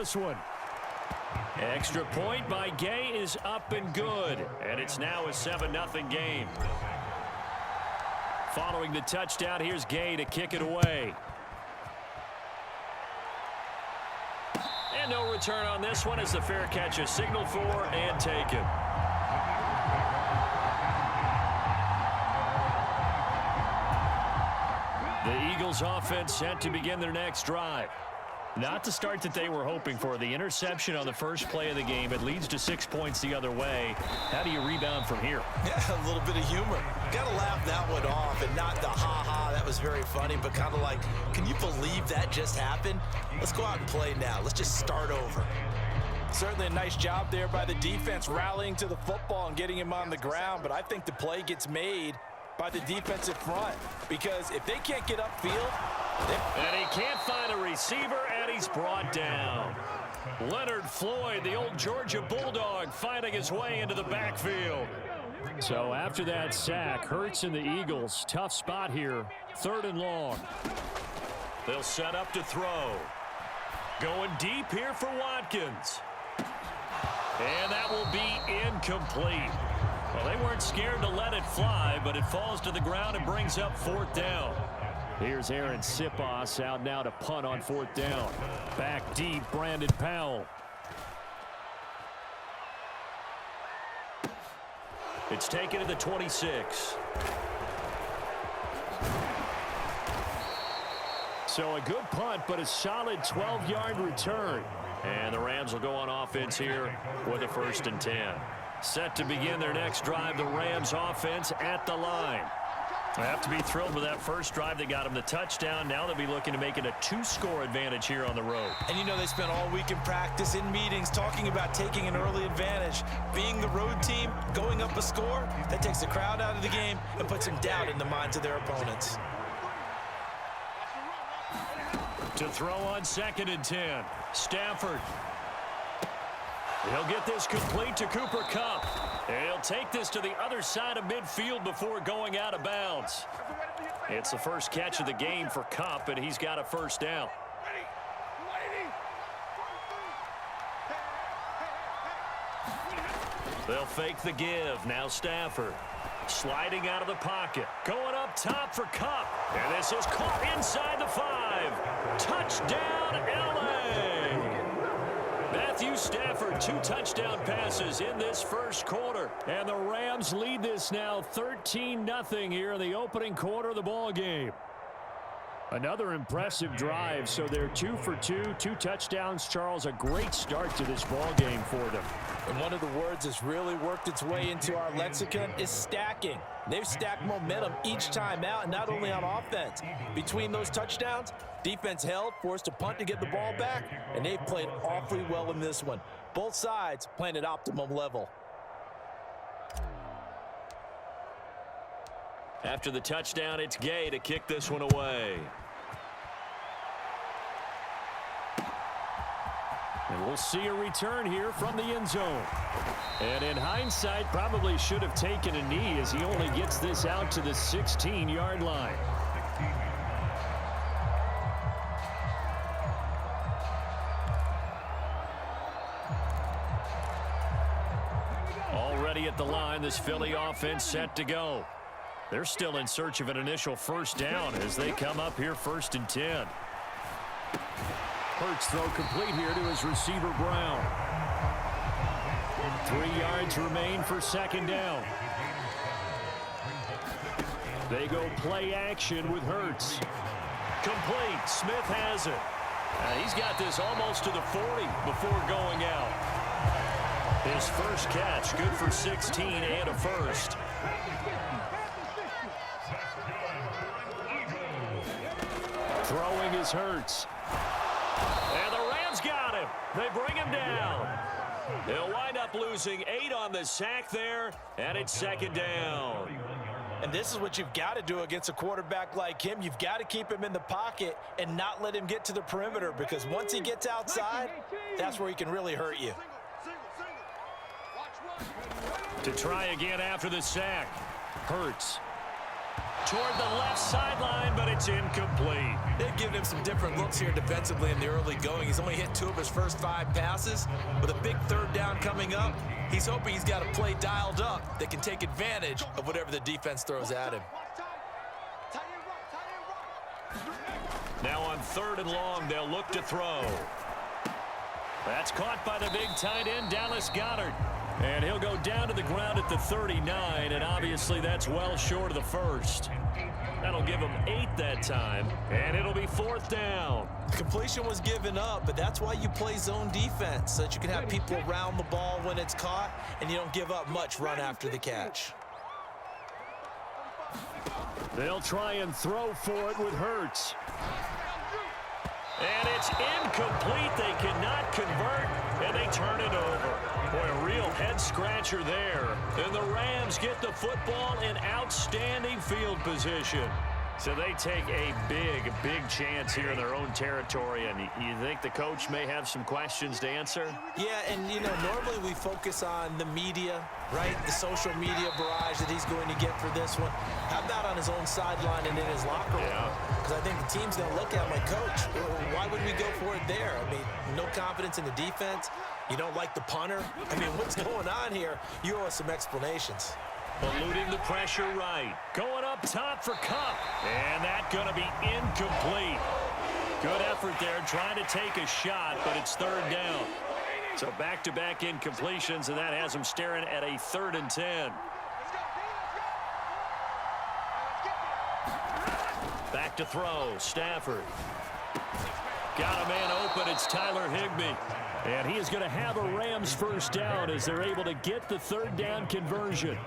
this one. Extra point by Gay is up and good. And it's now a 7-0 game. Following the touchdown, here's Gay to kick it away. And no return on this one as the fair catch is signaled for and taken. The Eagles offense set to begin their next drive. Not the start that they were hoping for. The interception on the first play of the game. It leads to 6 points the other way. How do you rebound from here? Yeah, a little bit of humor. Got to laugh that one off and not the ha-ha. That was very funny, but kind of like, can you believe that just happened? Let's go out and play now. Let's just start over. Certainly a nice job there by the defense rallying to the football and getting him on the ground, but I think the play gets made by the defensive front because if they can't get upfield, and he can't find a receiver, and he's brought down. Leonard Floyd, the old Georgia Bulldog, finding his way into the backfield. So after that sack, Hurts and the Eagles, tough spot here, 3rd and long. They'll set up to throw. Going deep here for Watkins. And that will be incomplete. Well, they weren't scared to let it fly, but it falls to the ground and brings up 4th down. Here's Aaron Sipos out now to punt on 4th down. Back deep, Brandon Powell. It's taken to the 26. So a good punt, but a solid 12-yard return. And the Rams will go on offense here with a 1st and 10. Set to begin their next drive, the Rams offense at the line. They have to be thrilled with that first drive. They got him the touchdown. Now they'll be looking to make it a 2-score advantage here on the road. And you know they spent all week in practice, in meetings, talking about taking an early advantage. Being the road team, going up a score, that takes the crowd out of the game and puts some doubt in the minds of their opponents. To throw on 2nd and 10. Stafford. He'll get this complete to Cooper Kupp. He'll take this to the other side of midfield before going out of bounds. It's the first catch of the game for Kupp, and he's got a 1st down. They'll fake the give. Now Stafford. Sliding out of the pocket. Going up top for Kupp. And this is caught inside the 5. Touchdown, L.A. Matthew Stafford, 2 touchdown passes in this first quarter. And the Rams lead this now 13-0 here in the opening quarter of the ball game. Another impressive drive, so they're 2 for 2, 2 touchdowns. Charles, a great start to this ball game for them. And one of the words that's really worked its way into our lexicon is stacking. They've stacked momentum each time out, and not only on offense. Between those touchdowns, defense held, forced a punt to get the ball back, and they've played awfully well in this one. Both sides playing at optimum level. After the touchdown, it's Gay to kick this one away. And we'll see a return here from the end zone. And in hindsight, probably should have taken a knee as he only gets this out to the 16-yard line. Already at the line, this Philly offense set to go. They're still in search of an initial 1st down as they come up here 1st and 10. Hurts throw complete here to his receiver Brown. 3 yards remain for 2nd down. They go play action with Hurts. Complete. Smith has it. He's got this almost to the 40 before going out. His first catch, good for 16 and a 1st. Throwing is Hurts. And the Rams got him. They bring him down. They'll wind up losing 8 on the sack there, and it's 2nd down. And this is what you've got to do against a quarterback like him. You've got to keep him in the pocket and not let him get to the perimeter, because once he gets outside, that's where he can really hurt you. To try again after the sack. Hurts. Toward the left sideline, but it's incomplete. They've given him some different looks here defensively in the early going. He's only hit 2 of his first 5 passes. With a big 3rd down coming up, he's hoping he's got a play dialed up that can take advantage of whatever the defense throws at him. Now on 3rd and long, they'll look to throw. That's caught by the big tight end, Dallas Goedert. And he'll go down to the ground at the 39, and obviously that's well short of the first. That'll give him 8 that time, and it'll be 4th down. Completion was given up, but that's why you play zone defense, so that you can have people around the ball when it's caught, and you don't give up much run after the catch. They'll try and throw for it with Hurts. And it's incomplete. They cannot convert, and they turn it over. Boy, a real head-scratcher there. And the Rams get the football in outstanding field position. So they take a big chance here in their own territory. And you think the coach may have some questions to answer? Yeah, and, you know, normally we focus on the media, right? The social media barrage that he's going to get for this one. How about on his own sideline and in his locker room? Because I think the team's going to look at my coach. Why would we go for it there? I mean, no confidence in the defense. You don't like the punter? I mean, what's going on here? You owe us some explanations. Eluding the pressure right. Going up top for Kupp. And that's going to be incomplete. Good effort there trying to take a shot, but it's 3rd down. So back-to-back incompletions, and that has them staring at a 3rd and 10. Back to throw. Stafford. Got a man open. It's Tyler Higbee. And he is going to have a Rams 1st down as they're able to get the 3rd down conversion.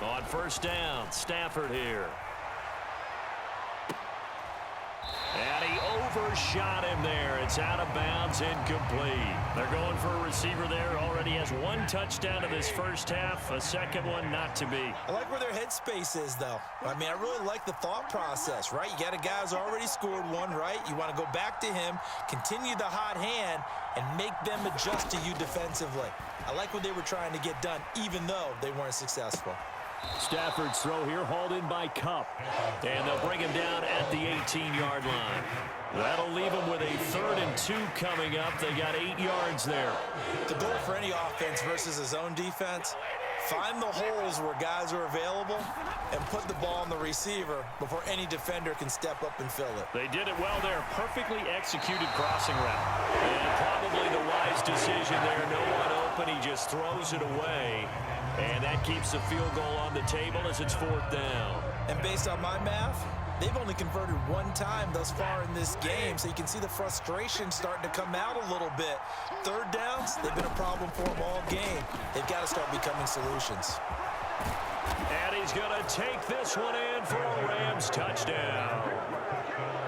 On 1st down, Stafford here. And he overshot him there. It's out of bounds, incomplete. They're going for a receiver there. Already has 1 touchdown in this first half. A second one not to be. I like where their headspace is, though. I mean, I really like the thought process, right? You got a guy who's already scored 1, right? You want to go back to him, continue the hot hand, and make them adjust to you defensively. I like what they were trying to get done, even though they weren't successful. Stafford's throw here hauled in by Kupp. And they'll bring him down at the 18-yard line. That'll leave them with a 3rd and 2 coming up. They got 8 yards there. The goal for any offense versus a zone defense, find the holes where guys are available and put the ball on the receiver before any defender can step up and fill it. They did it well there. Perfectly executed crossing route. And probably the wise decision there. No one open. He just throws it away. And that keeps the field goal on the table as it's 4th down. And based on my math, they've only converted 1 time thus far in this game, so you can see the frustration starting to come out a little bit. 3rd downs, they've been a problem for them all game. They've got to start becoming solutions. And he's going to take this one in for a Rams touchdown.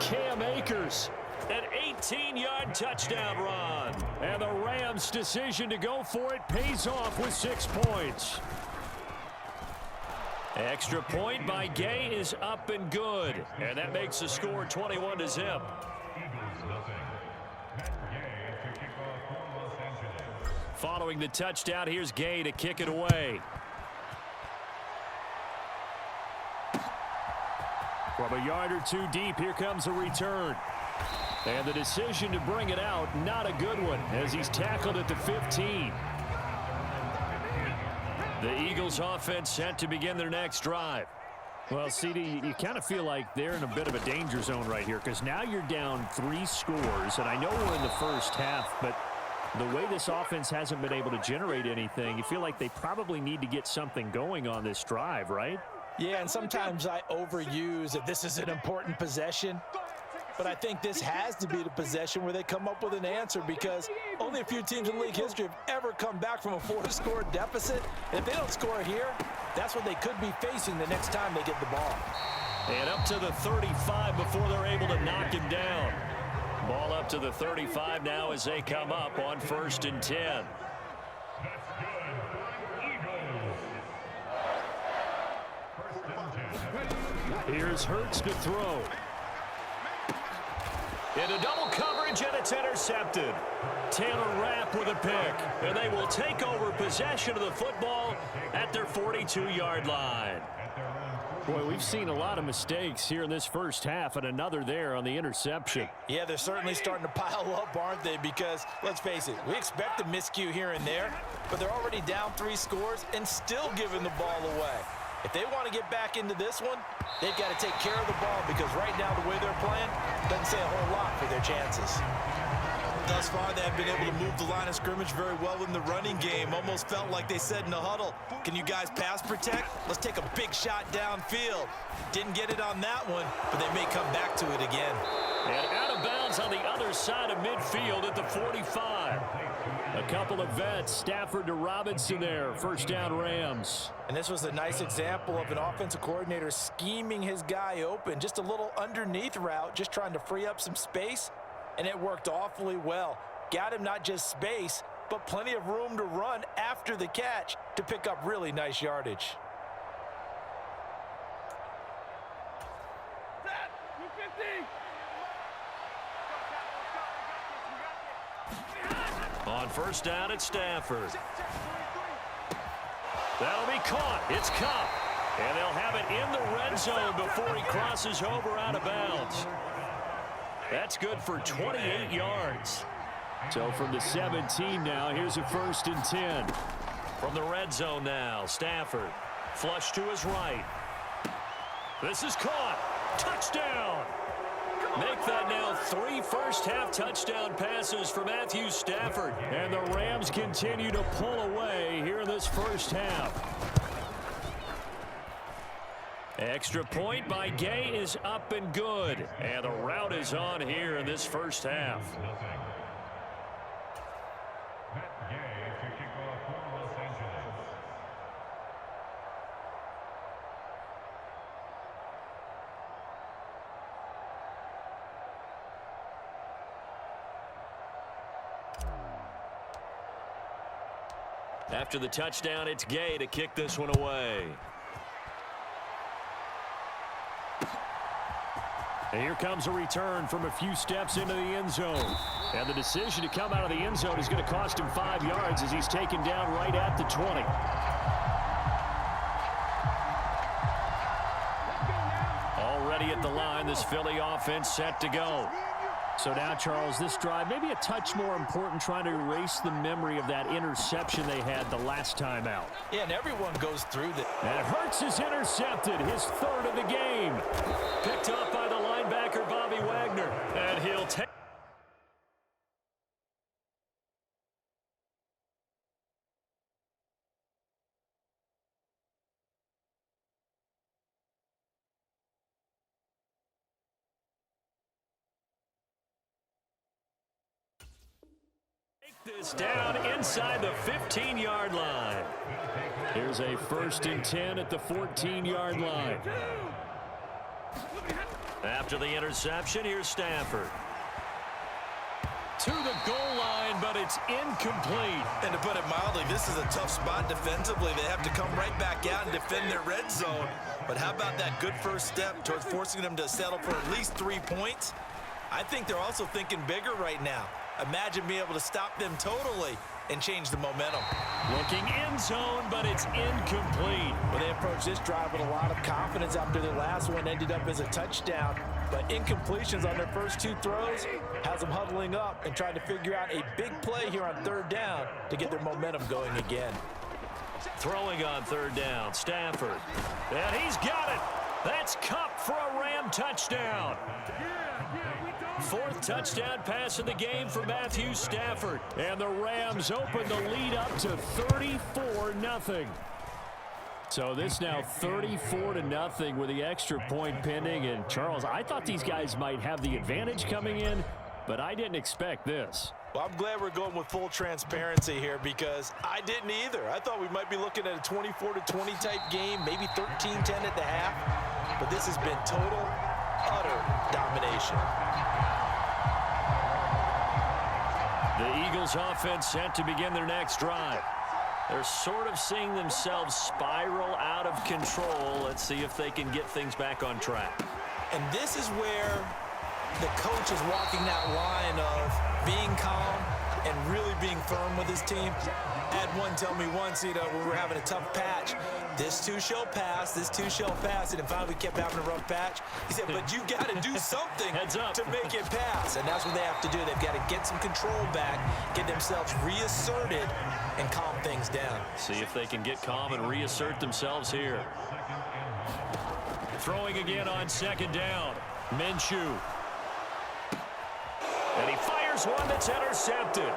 Cam Akers. An 18-yard touchdown run. And the Rams' decision to go for it pays off with 6 points. Extra point by Gay is up and good. And that makes the score 21-0. Following the touchdown, here's Gay to kick it away. From a yard or 2 deep, here comes a return. And the decision to bring it out, not a good one, as he's tackled at the 15. The Eagles offense set to begin their next drive. Well, CD, you kind of feel like they're in a bit of a danger zone right here, because now you're down 3 scores, and I know we're in the first half, but the way this offense hasn't been able to generate anything, you feel like they probably need to get something going on this drive, right? Yeah, and sometimes I overuse that this is an important possession. But I think this has to be the possession where they come up with an answer, because only a few teams in league history have ever come back from a 4-score deficit. And if they don't score here, that's what they could be facing the next time they get the ball. And up to the 35 before they're able to knock him down. Ball up to the 35 now as they come up on 1st and 10. Here's Hurts to throw. Into double coverage, and it's intercepted. Taylor Rapp with a pick, and they will take over possession of the football at their 42-yard line. Boy, we've seen a lot of mistakes here in this first half, and another there on the interception. Yeah, they're certainly starting to pile up, aren't they? Because, let's face it, we expect a miscue here and there, but they're already down 3 scores and still giving the ball away. If they want to get back into this one, they've got to take care of the ball, because right now the way they're playing doesn't say a whole lot for their chances. Thus far, they have been able to move the line of scrimmage very well in the running game. Almost felt like they said in the huddle, can you guys pass protect? Let's take a big shot downfield. Didn't get it on that one, but they may come back to it again. And out of bounds on the other side of midfield at the 45. A couple of vets, Stafford to Robinson there, first down Rams. And this was a nice example of an offensive coordinator scheming his guy open. Just a little underneath route, just trying to free up some space. And it worked awfully well. Got him not just space, but plenty of room to run after the catch to pick up really nice yardage. On first down, it's Stafford. That'll be caught. It's Kupp. And they'll have it in the red zone before he crosses over out of bounds. That's good for 28 yards. So from the 17 now, here's a first and 10. From the red zone now, Stafford. Flush to his right. This is caught. Touchdown. Make that now 3 first-half touchdown passes for Matthew Stafford. And the Rams continue to pull away here in this first half. Extra point by Gay is up and good. And the route is on here in this first half. After the touchdown, it's Gay to kick this one away. And here comes a return from a few steps into the end zone. And the decision to come out of the end zone is going to cost him 5 yards as he's taken down right at the 20. Already at the line, this Philly offense set to go. So now, Charles, this drive maybe a touch more important, trying to erase the memory of that interception they had the last time out. Yeah, and everyone goes through that. And Hurts is intercepted, his 3rd of the game. Picked up by the linebacker, Bobby Wagner. And he'll take... this down inside the 15-yard line. Here's a first and 10 at the 14-yard line. After the interception, here's Stafford. To the goal line, but it's incomplete. And to put it mildly, this is a tough spot defensively. They have to come right back out and defend their red zone. But how about that good first step towards forcing them to settle for at least 3 points? I think they're also thinking bigger right now. Imagine being able to stop them totally and change the momentum. Looking end zone, but it's incomplete. Well, they approached this drive with a lot of confidence after their last one ended up as a touchdown. But incompletions on their first 2 throws has them huddling up and trying to figure out a big play here on 3rd down to get their momentum going again. Throwing on 3rd down, Stafford. And he's got it. That's Kupp for a Ram touchdown. 4th touchdown pass of the game for Matthew Stafford. And the Rams open the lead up to 34-0. So this now 34-0 with the extra point pending. And Charles, I thought these guys might have the advantage coming in, but I didn't expect this. Well, I'm glad we're going with full transparency here, because I didn't either. I thought we might be looking at a 24-20 type game, maybe 13-10 at the half. But this has been total, utter domination. The Eagles offense set to begin their next drive. They're sort of seeing themselves spiral out of control. Let's see if they can get things back on track. And this is where The coach is walking that line of being calm and really being firm with his team. I had one tell me once, when we were having a tough patch, this too shall pass, this too shall pass, and then finally we kept having a rough patch. He said, but you got to do something to make it pass, and that's what they have to do. They've got to get some control back, get themselves reasserted, and calm things down. See if they can get calm and reassert themselves here. Throwing again on second down. Minshew. And he fires one that's intercepted.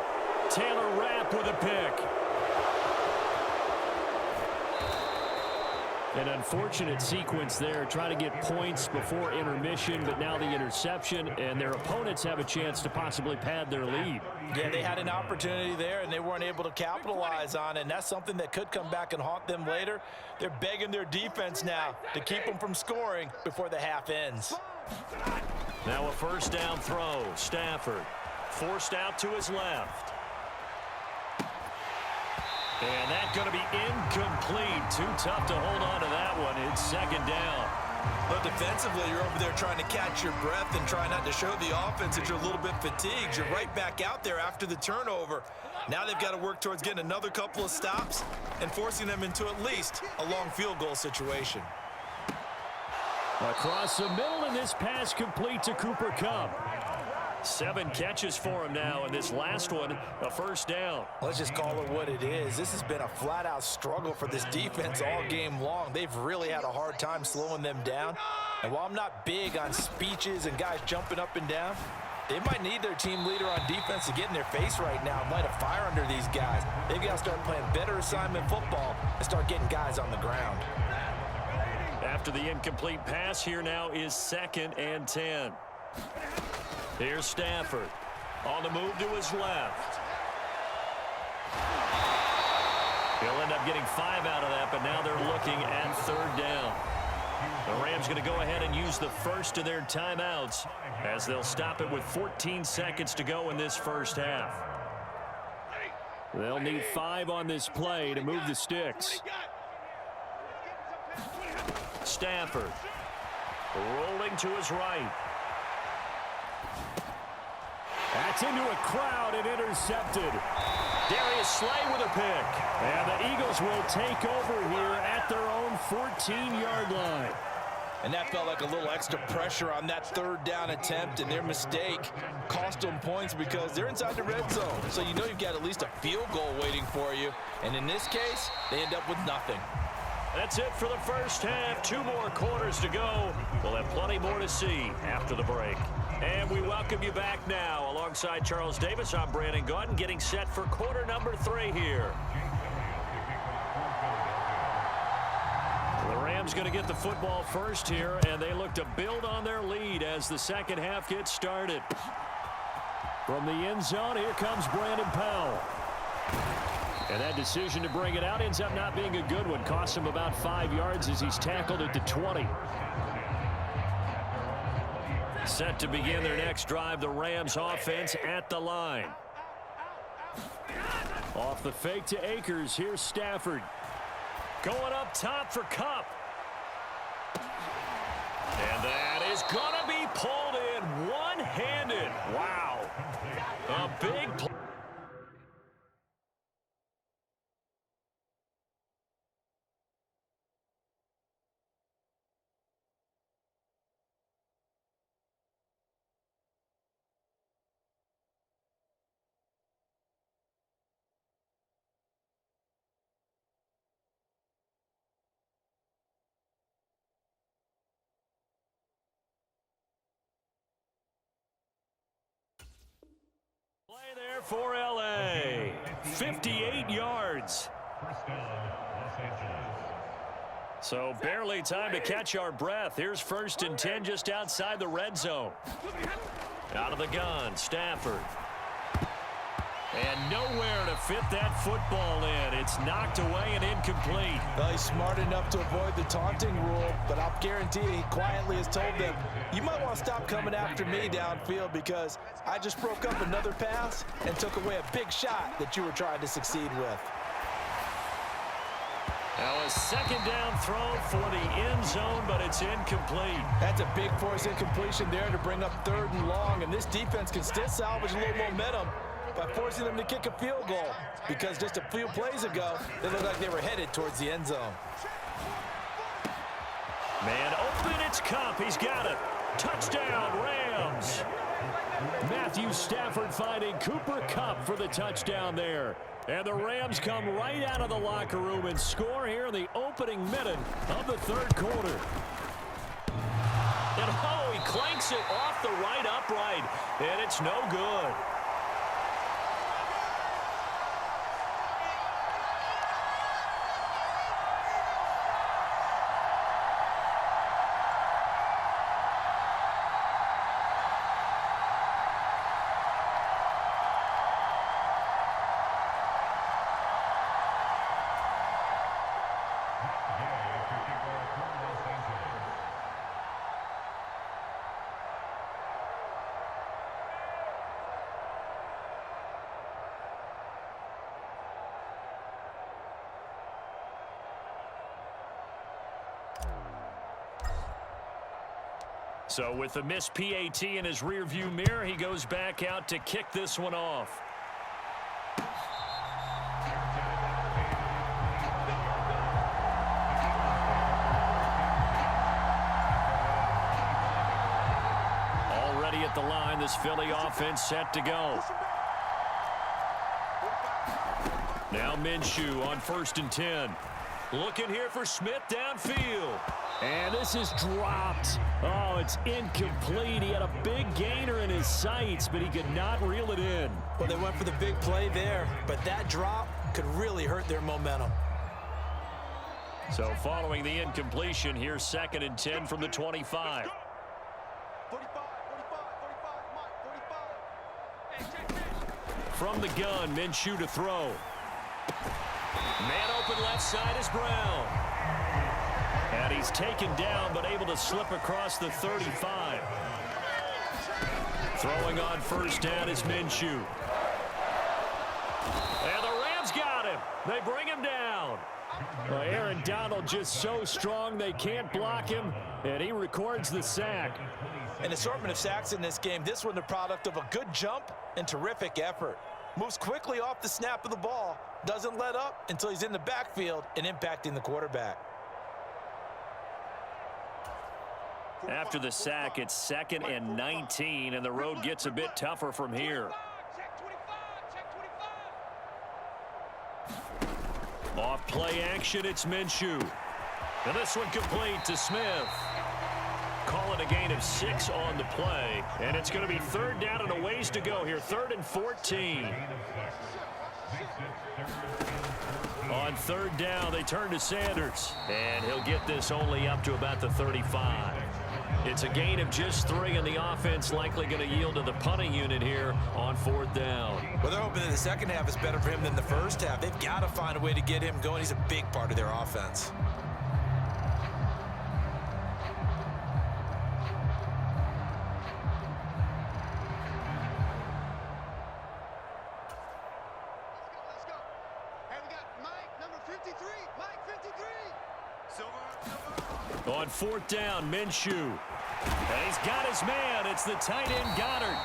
Taylor Rapp with a pick. An unfortunate sequence there, trying to get points before intermission, but now the interception, and their opponents have a chance to possibly pad their lead. Yeah, they had an opportunity there, and they weren't able to capitalize on it, and that's something that could come back and haunt them later. They're begging their defense now to keep them from scoring before the half ends. Now a first down throw. Stafford forced out to his left. And that's going to be incomplete. Too tough to hold on to that one. It's second down. But defensively, you're over there trying to catch your breath and try not to show the offense that you're a little bit fatigued. You're right back out there after the turnover. Now they've got to work towards getting another couple of stops and forcing them into at least a long field goal situation. Across the middle, and this pass complete to Cooper Kupp. 7 catches for him now, and this last one, a first down. Let's just call it what it is. This has been a flat-out struggle for this defense all game long. They've really had a hard time slowing them down. And while I'm not big on speeches and guys jumping up and down, they might need their team leader on defense to get in their face right now and light a fire under these guys. They've got to start playing better assignment football and start getting guys on the ground. After the incomplete pass, here now is 2nd and 10. Here's Stafford on the move to his left. He'll end up getting 5 out of that, but now they're looking at 3rd down. The Rams going to go ahead and use the first of their timeouts as they'll stop it with 14 seconds to go in this first half. They'll need 5 on this play to move the sticks. Stafford rolling to his right. That's into a crowd and intercepted. Darius Slay with a pick. And the Eagles will take over here at their own 14-yard line. And that felt like a little extra pressure on that 3rd down attempt, and their mistake cost them points because they're inside the red zone. So you know you've got at least a field goal waiting for you. And in this case, they end up with nothing. That's it for the first half. 2 more quarters to go. We'll have plenty more to see after the break. And we welcome you back now. Alongside Charles Davis, I'm Brandon Gaudin, getting set for quarter number 3 here. The Rams going to get the football first here, and they look to build on their lead as the second half gets started. From the end zone, here comes Brandon Powell. And that decision to bring it out ends up not being a good one. Costs him about 5 yards as he's tackled at the 20. Set to begin their next drive, the Rams offense at the line. Off the fake to Akers, here's Stafford. Going up top for Kupp. And that is going to be pulled in one-handed. Wow. A big play. There for LA. 58 yards. So barely time to catch our breath. Here's 1st and 10 just outside the red zone. Out of the gun, Stafford. And nowhere to fit that football in. It's knocked away and incomplete. Well, he's smart enough to avoid the taunting rule, but I'll guarantee he quietly has told them, you might want to stop coming after me downfield because I just broke up another pass and took away a big shot that you were trying to succeed with. Now a second down throw for the end zone, but it's incomplete. That's a big force incompletion there to bring up 3rd and long, and this defense can still salvage a little momentum by forcing them to kick a field goal, because just a few plays ago, they looked like they were headed towards the end zone. Man open, it's Cup. He's got it. Touchdown, Rams. Matthew Stafford finding Cooper Kupp for the touchdown there. And the Rams come right out of the locker room and score here in the opening minute of the 3rd quarter. And oh, he clanks it off the right upright, and it's no good. So with the missed PAT in his rearview mirror, he goes back out to kick this one off. Already at the line, this Philly offense set to go. Now Minshew on 1st and 10. Looking here for Smith downfield. And this is dropped. Oh, it's incomplete. He had a big gainer in his sights, but he could not reel it in. Well, they went for the big play there, but that drop could really hurt their momentum. So following the incompletion, here's 2nd and 10 from the 25. From the gun, Minshew to throw. Man open left side is Brown. And he's taken down, but able to slip across the 35. Throwing on 1st down is Minshew. And the Rams got him. They bring him down. Well, Aaron Donald just so strong they can't block him, and he records the sack. An assortment of sacks in this game. This one the product of a good jump and terrific effort. Moves quickly off the snap of the ball. Doesn't let up until he's in the backfield and impacting the quarterback. After the sack, it's 2nd and 19, and the road gets a bit tougher from here. Off play action, it's Minshew. And this one complete to Smith. Call it a gain of 6 on the play, and it's going to be 3rd down and a ways to go here. 3rd and 14. On 3rd down, they turn to Sanders, and he'll get this only up to about the 35. It's a gain of just 3, and the offense likely going to yield to the punting unit here on 4th down. Well, they're hoping that the second half is better for him than the first half. They've got to find a way to get him going. He's a big part of their offense. On 4th down, Minshew. And he's got his man. It's the tight end, Goddard.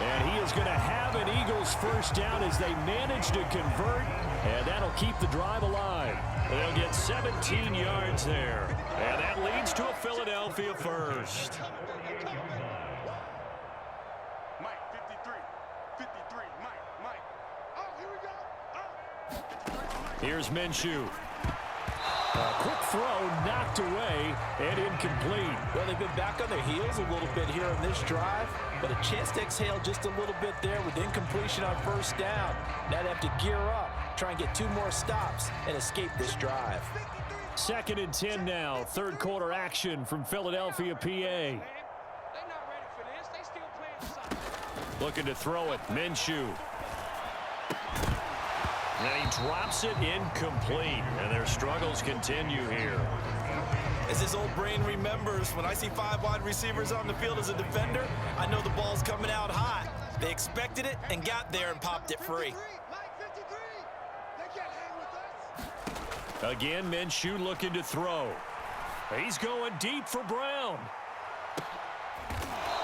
And he is going to have an Eagles 1st down as they manage to convert. And that'll keep the drive alive. They'll get 17 yards there. And that leads to a Philadelphia 1st. Mike, 53. 53, Mike. Oh, here we go. Oh. Here's Minshew. A quick throw knocked away and incomplete. Well, they've been back on their heels a little bit here on this drive, but a chance to exhale just a little bit there with incompletion on 1st down. Now they have to gear up, try and get 2 more stops and escape this drive. 2nd and 10 now. 3rd quarter action from Philadelphia, PA. Looking to throw it. Minshew. And he drops it incomplete, and their struggles continue here. As his old brain remembers, when I see 5 wide receivers on the field as a defender, I know the ball's coming out hot. They expected it and got there and popped it free. Again, Minshew looking to throw. He's going deep for Brown.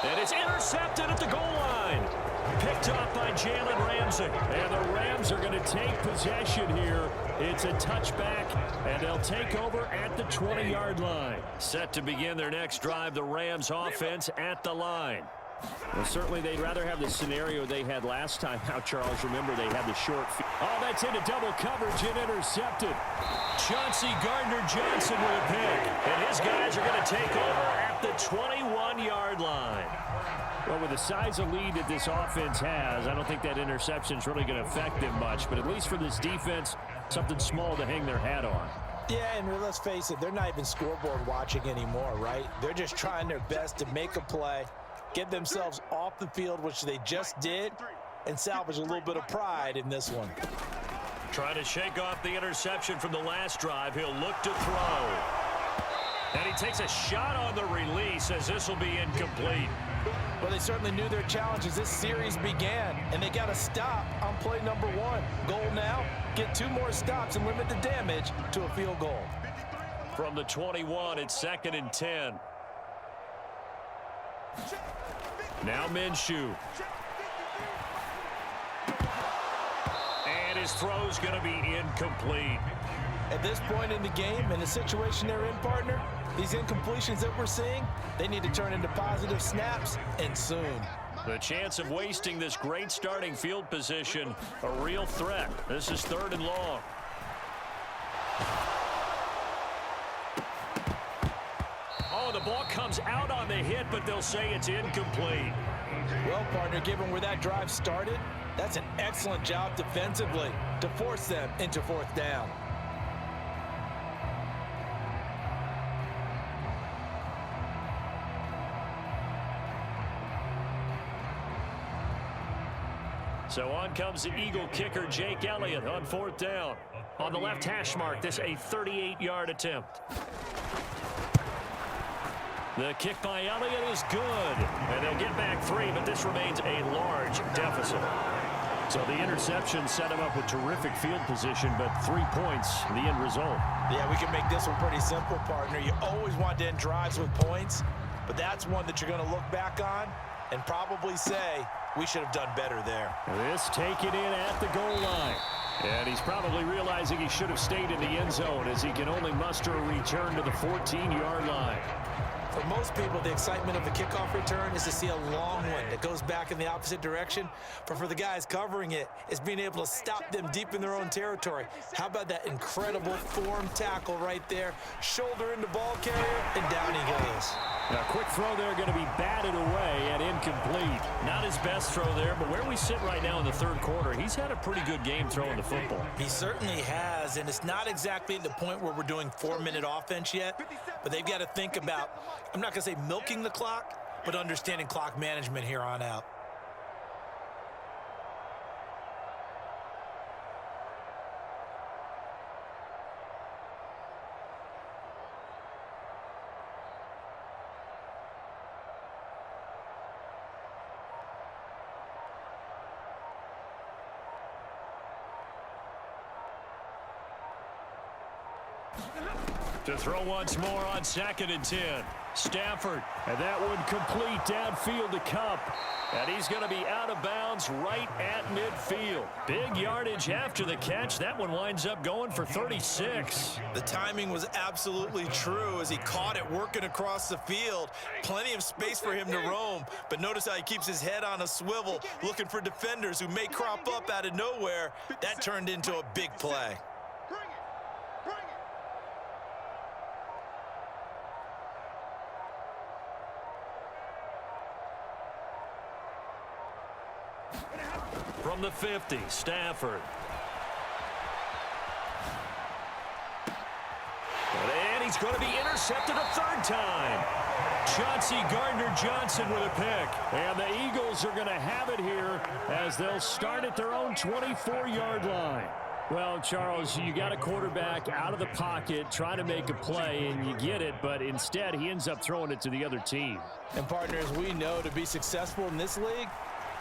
And it's intercepted at the goal line. Picked off by Jalen Ramsey. And the Rams are going to take possession here. It's a touchback, and they'll take over at the 20-yard line. Set to begin their next drive, the Rams offense at the line. Well, certainly they'd rather have the scenario they had last time. Now, Charles, remember they had the short field. Oh, that's into double coverage and intercepted. Chauncey Gardner-Johnson with a pick. And his guys are going to take over at the 21-yard line. Well, with the size of lead that this offense has, I don't think that interception is really going to affect them much. But at least for this defense, something small to hang their hat on. Yeah, and let's face it, they're not even scoreboard watching anymore, right? They're just trying their best to make a play, get themselves off the field, which they just did, and salvage a little bit of pride in this one. Trying to shake off the interception from the last drive. He'll look to throw. And he takes a shot on the release as this will be incomplete. Well, they certainly knew their challenge as this series began, and they got to stop on play number 1. Goal now, get 2 more stops and limit the damage to a field goal. From the 21, it's 2nd and 10. Now Minshew. And his throw's going to be incomplete. At this point in the game, in the situation they're in, partner, these incompletions that we're seeing, they need to turn into positive snaps, and soon. The chance of wasting this great starting field position, a real threat. This is 3rd and long. Oh, the ball comes out on the hit, but they'll say it's incomplete. Well, partner, given where that drive started, that's an excellent job defensively to force them into 4th down. So on comes the Eagle kicker, Jake Elliott, on 4th down. On the left hash mark, this a 38-yard attempt. The kick by Elliott is good. And they'll get back 3, but this remains a large deficit. So the interception set him up with terrific field position, but 3 points, the end result. Yeah, we can make this one pretty simple, partner. You always want to end drives with points, but that's one that you're going to look back on and probably say, we should have done better there. This taken in at the goal line. And he's probably realizing he should have stayed in the end zone as he can only muster a return to the 14-yard line. For most people, the excitement of the kickoff return is to see a long one that goes back in the opposite direction. But for the guys covering it, it's being able to stop them deep in their own territory. How about that incredible form tackle right there? Shoulder into ball carrier, and down he goes. A quick throw there going to be batted away and incomplete. Not his best throw there, but where we sit right now in the 3rd quarter, he's had a pretty good game throwing the football. He certainly has, and it's not exactly at the point where we're doing 4-minute offense yet, but they've got to think about, I'm not going to say milking the clock, but understanding clock management here on out. To throw once more on 2nd and 10. Stafford, and that one complete downfield to Kupp. And he's going to be out of bounds right at midfield. Big yardage after the catch. That one winds up going for 36. The timing was absolutely true as he caught it working across the field. Plenty of space for him to roam, but notice how he keeps his head on a swivel, looking for defenders who may crop up out of nowhere. That turned into a big play. From the 50, Stafford. And he's going to be intercepted a 3rd time. Chauncey Gardner-Johnson with a pick. And the Eagles are going to have it here as they'll start at their own 24-yard line. Well, Charles, you got a quarterback out of the pocket trying to make a play, and you get it, but instead he ends up throwing it to the other team. And partners, we know to be successful in this league,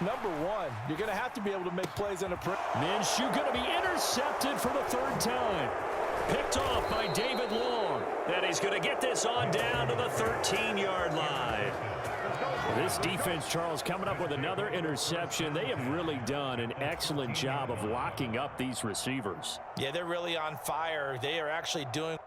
number 1, you're going to have to be able to make plays on a perimeter. Minshew going to be intercepted for the 3rd time. Picked off by David Long. And he's going to get this on down to the 13-yard line. This defense, Charles, coming up with another interception. They have really done an excellent job of locking up these receivers. Yeah, they're really on fire. They are actually doing